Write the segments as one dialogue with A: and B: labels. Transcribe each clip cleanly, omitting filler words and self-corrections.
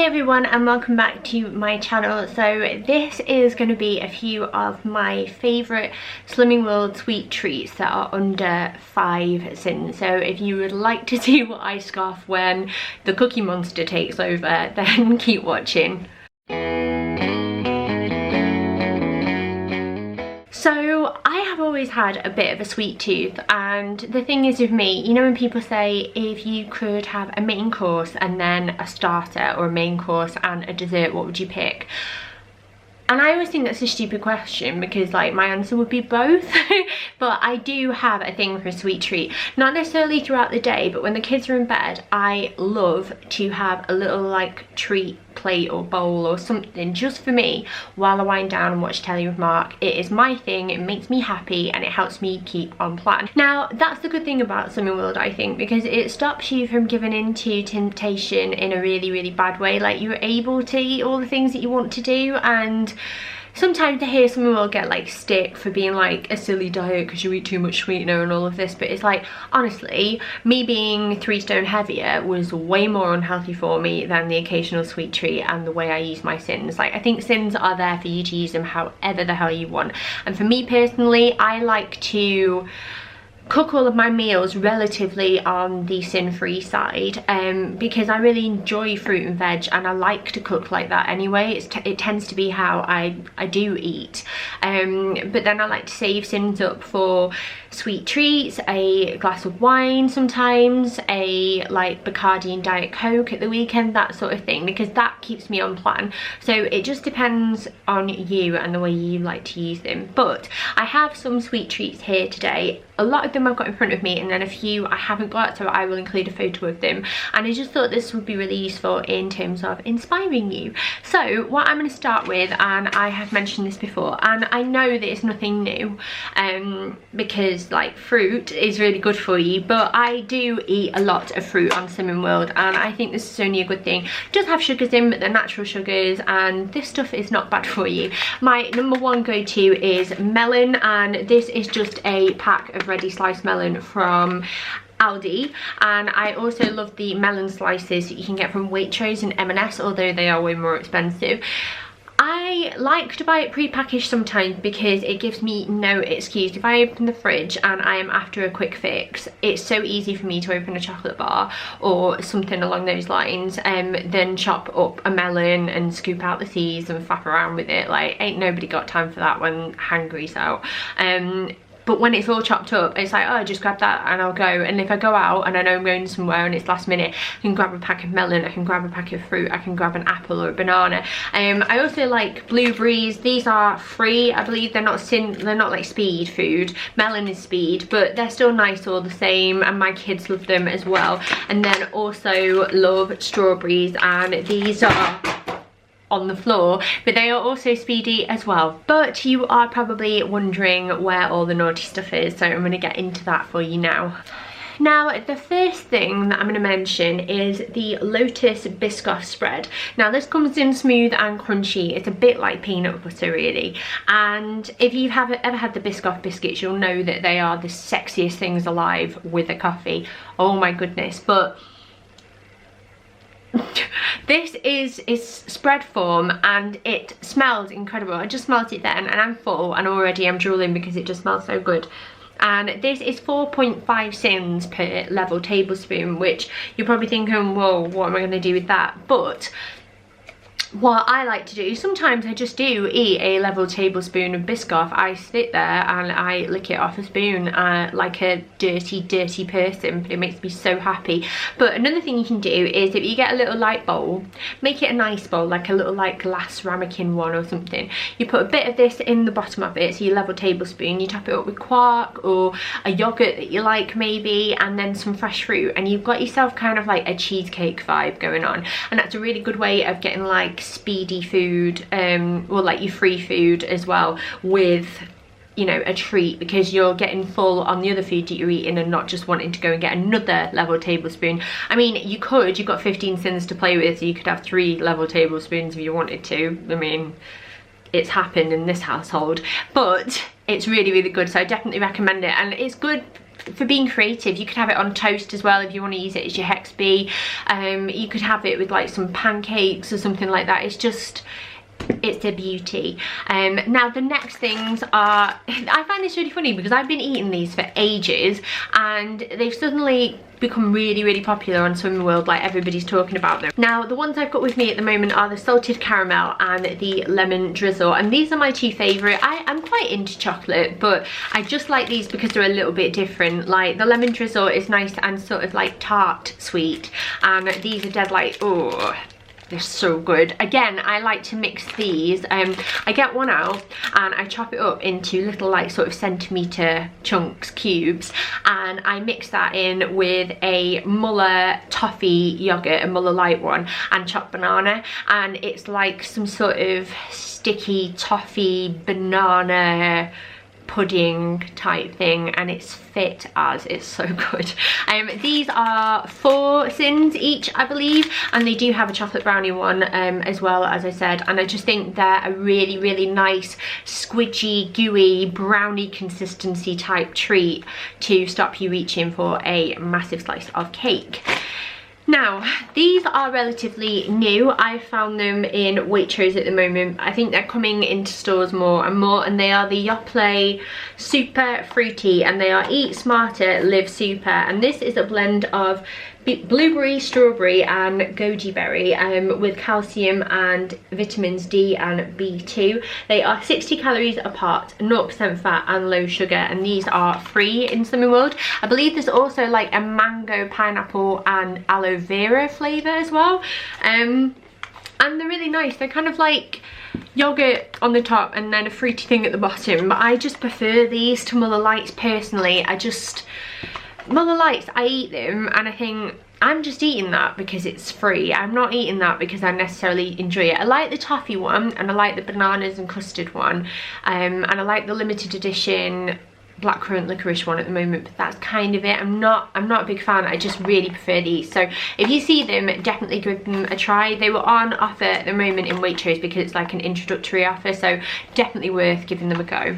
A: everyone, and welcome back to my channel. So this is going to be a few of my favourite Slimming World sweet treats that are under 5 sins. So if you would like to see what I scoff when the cookie monster takes over, then keep watching. So I have always had a bit of a sweet tooth, and the thing is with me, you know when people say if you could have a main course and then a starter, or a main course and a dessert, what would you pick? And I always think that's a stupid question because like my answer would be both. But I do have a thing for a sweet treat. Not necessarily throughout the day, but when the kids are in bed, I love to have a little like treat plate or bowl or something just for me while I wind down and watch telly with Mark. It is my thing, it makes me happy, and it helps me keep on plan. Now that's the good thing about Slimming World, I think, because it stops you from giving in to temptation in a really bad way. Like, you're able to eat all the things that you want to do, and sometimes I hear Slimming World get like stick for being like a silly diet because you eat too much sweetener and all of this, but it's like, honestly, me being 3 stone heavier was way more unhealthy for me than the occasional sweet treat and the way I use my sins. Like, I think sins are there for you to use them however the hell you want, and for me personally, I like to cook all of my meals relatively on the sin-free side, because I really enjoy fruit and veg, and I like to cook like that anyway. It tends to be how I do eat, but then I like to save sins up for sweet treats, a glass of wine sometimes, a like Bacardi and Diet Coke at the weekend, that sort of thing, because that keeps me on plan. So it just depends on you and the way you like to use them. But I have some sweet treats here today. A lot of them I've got in front of me, and then a few I haven't got, so I will include a photo of them. And I just thought this would be really useful in terms of inspiring you. So what I'm going to start with, and I have mentioned this before, and I know that it's nothing new, because like fruit is really good for you, but I do eat a lot of fruit on Slimming World, and I think this is only a good thing. It does have sugars in, but they're natural sugars, and this stuff is not bad for you. My number one go-to is melon, and this is just a pack of ready sliced melon from Aldi, and I also love the melon slices that you can get from Waitrose and M&S, although they are way more expensive. I like to buy it pre-packaged sometimes because it gives me no excuse. If I open the fridge and I am after a quick fix, it's so easy for me to open a chocolate bar or something along those lines, then chop up a melon and scoop out the seeds and faff around with it. Like, ain't nobody got time for that when hangry's out. But when it's all chopped up, it's like, oh, just grab that and I'll go. And if I go out and I know I'm going somewhere and it's last minute, I can grab a pack of melon, I can grab a pack of fruit, I can grab an apple or a banana. I also like blueberries. These are free, I believe. They're not like speed food. Melon is speed, but they're still nice all the same, and my kids love them as well. And then also love strawberries, and these are on the floor, but they are also speedy as well. But you are probably wondering where all the naughty stuff is, so I'm going to get into that for you now. Now, the first thing that I'm going to mention is the Lotus Viscose spread. Now, this comes in smooth and crunchy. It's a bit like peanut butter, really. And if you have ever had the Viscose biscuits, you'll know that they are the sexiest things alive with a coffee. Oh my goodness. But this is spread form, and it smells incredible. I just smelled it then and I'm full, and already I'm drooling because it just smells so good. And this is 4.5 sins per level tablespoon, which you're probably thinking, whoa, what am I going to do with that? But what I like to do, sometimes I just do eat a level tablespoon of Viscose. I sit there and I lick it off a spoon like a dirty person, but it makes me so happy. But another thing you can do is, if you get a little light bowl, make it a nice bowl, like a little like glass ramekin one or something. You put a bit of this in the bottom of it, so your level tablespoon, you top it up with quark or a yogurt that you like maybe, and then some fresh fruit, and you've got yourself kind of like a cheesecake vibe going on. And that's a really good way of getting like speedy food, or like your free food as well, with, you know, a treat, because you're getting full on the other food that you're eating and not just wanting to go and get another level tablespoon. I mean, you've got 15 sins to play with, so you could have 3 level tablespoons if you wanted to. I mean, it's happened in this household, but it's really good, so I definitely recommend it. And it's good for being creative. You could have it on toast as well if you want to use it as your hex bee. You could have it with like some pancakes or something like that. It's a beauty. Now the next things are, I find this really funny because I've been eating these for ages and they've suddenly become really popular on Swimming World, like everybody's talking about them. Now the ones I've got with me at the moment are the salted caramel and the lemon drizzle, and these are my two favourite. I'm quite into chocolate, but I just like these because they're a little bit different. Like the lemon drizzle is nice and sort of like tart sweet, and these are dead like, oh, they're so good. Again, I like to mix these. I get one out and I chop it up into little like sort of centimetre chunks, cubes, and I mix that in with a Muller toffee yogurt, a Muller light one, and chopped banana, and it's like some sort of sticky toffee banana pudding type thing, and it's fit as, it's so good. These are 4 syns each, I believe, and they do have a chocolate brownie one as well, as I said, and I just think they're a really nice squidgy gooey brownie consistency type treat to stop you reaching for a massive slice of cake. Now, these are relatively new. I found them in Waitrose at the moment. I think they're coming into stores more and more, and they are the Yoplait Super Fruity, and they are Eat Smarter, Live Super, and this is a blend of blueberry, strawberry and goji berry with calcium and vitamins D and B2. They are 60 calories apart, 0% fat and low sugar, and these are free in Swimming World. I believe there's also like a mango, pineapple and aloe vera flavour as well, and they're really nice. They're kind of like yogurt on the top and then a fruity thing at the bottom, but I just prefer these to Muller Lights personally. Muller Lights, I eat them and I think I'm just eating that because it's free. I'm not eating that because I necessarily enjoy it. I like the toffee one and I like the bananas and custard one, and I like the limited edition blackcurrant licorice one at the moment, but that's kind of it. I'm not a big fan. I just really prefer these. So if you see them, definitely give them a try. They were on offer at the moment in Waitrose because it's like an introductory offer, so definitely worth giving them a go.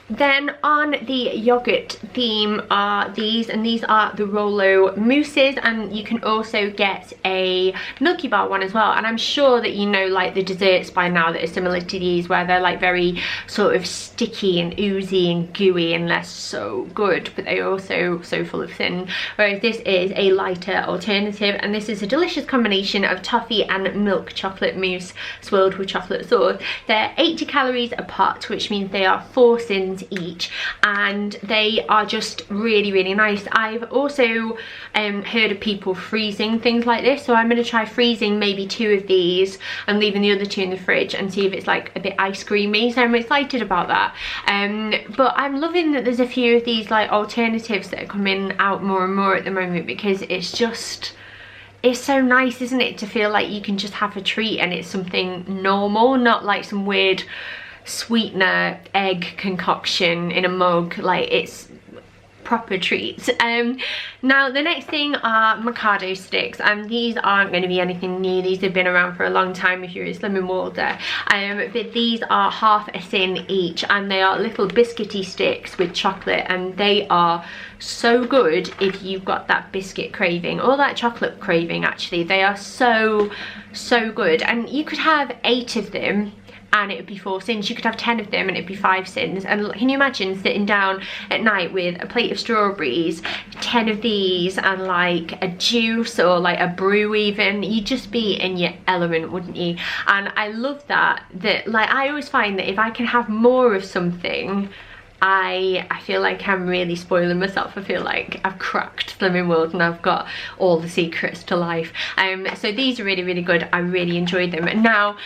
A: Then on the yogurt theme are these, and these are the Rolo Mousses, and you can also get a Milky Bar one as well. And I'm sure that you know like the desserts by now that are similar to these, where they're like very sort of sticky and oozy and gooey, and they're so good, but they're also so full of sin. Whereas this is a lighter alternative, and this is a delicious combination of toffee and milk chocolate mousse swirled with chocolate sauce. They're 80 calories apart, which means they are 4 syns each, and they are just really nice. I've also heard of people freezing things like this, so I'm going to try freezing maybe 2 of these and leaving the other 2 in the fridge and see if it's like a bit ice creamy, so I'm excited about that. But I'm loving that there's a few of these like alternatives that are coming out more and more at the moment, because it's so nice, isn't it, to feel like you can just have a treat and it's something normal, not like some weird sweetener egg concoction in a mug. Like, it's proper treats. Now the next thing are Mikado sticks, and these aren't going to be anything new. These have been around for a long time if you're a Slimming Worlder, but these are half a syn each, and they are little biscuity sticks with chocolate, and they are so good if you've got that biscuit craving or that chocolate craving. Actually, they are so good, and you could have 8 of them and it would be 4 syns. You could have 10 of them and it'd be 5 syns. And can you imagine sitting down at night with a plate of strawberries, 10 of these, and like a juice or like a brew even? You'd just be in your element, wouldn't you? And I love that like, I always find that if I can have more of something, I feel like I'm really spoiling myself. I feel like I've cracked Slimming World and I've got all the secrets to life. So these are really good. I really enjoyed them. And now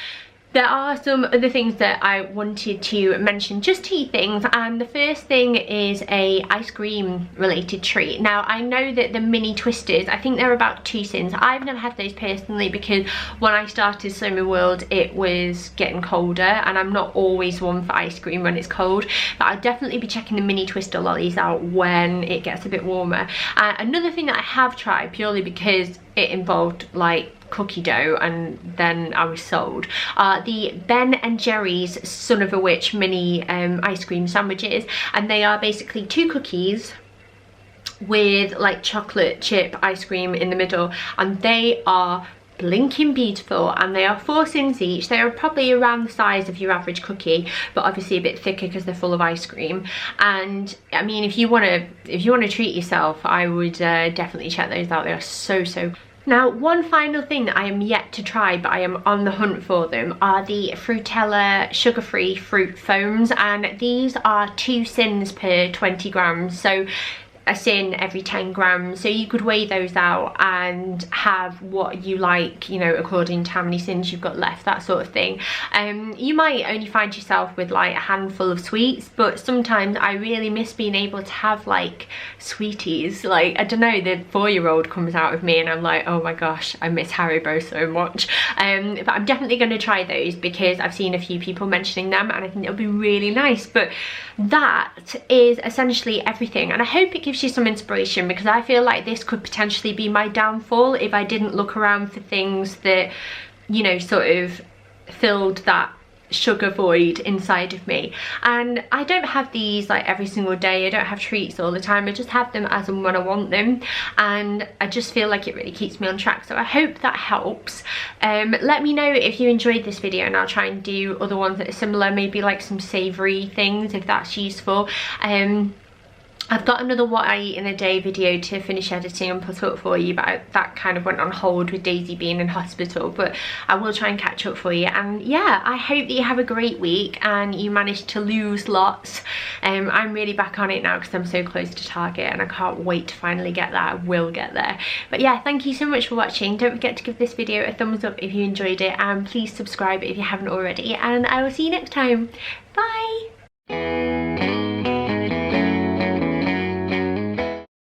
A: there are some other things that I wanted to mention, just tea things, and the first thing is a ice cream related treat. Now I know that the mini twisters, I think they're about 2 syns. I've never had those personally because when I started Slimming World it was getting colder and I'm not always one for ice cream when it's cold, but I'll definitely be checking the mini twister lollies out when it gets a bit warmer. Another thing that I have tried purely because it involved like cookie dough and then I was sold, the Ben and Jerry's Son of a Witch mini ice cream sandwiches, and they are basically 2 cookies, with like chocolate chip ice cream in the middle, and they are blinking beautiful, and they are 4 syns each. They are probably around the size of your average cookie, but obviously a bit thicker because they're full of ice cream. And I mean, if you want to treat yourself, I would definitely check those out. They are so Now, one final thing that I am yet to try, but I am on the hunt for them, are the Fruitella sugar-free fruit foams, and these are 2 syns per 20 grams, so a syn every 10 grams. So you could weigh those out and have what you like, you know, according to how many syns you've got left, that sort of thing. You might only find yourself with like a handful of sweets, but sometimes I really miss being able to have like sweeties. Like, I don't know, the 4-year-old comes out of me and I'm like, oh my gosh, I miss Haribo so much. But I'm definitely going to try those because I've seen a few people mentioning them and I think it'll be really nice. But that is essentially everything, and I hope it gives you some inspiration, because I feel like this could potentially be my downfall if I didn't look around for things that, you know, sort of filled that sugar void inside of me. And I don't have these like every single day. I don't have treats all the time. I just have them as and when I want them, and I just feel like it really keeps me on track. So I hope that helps. Let me know if you enjoyed this video, and I'll try and do other ones that are similar, maybe like some savoury things if that's useful. I've got another what I eat in a day video to finish editing and put up for you, but that kind of went on hold with Daisy being in hospital, but I will try and catch up for you. And yeah, I hope that you have a great week and you managed to lose lots. I'm really back on it now because I'm so close to target and I can't wait to finally get there. I will get there. But yeah, thank you so much for watching. Don't forget to give this video a thumbs up if you enjoyed it, and please subscribe if you haven't already, and I will see you next time. Bye!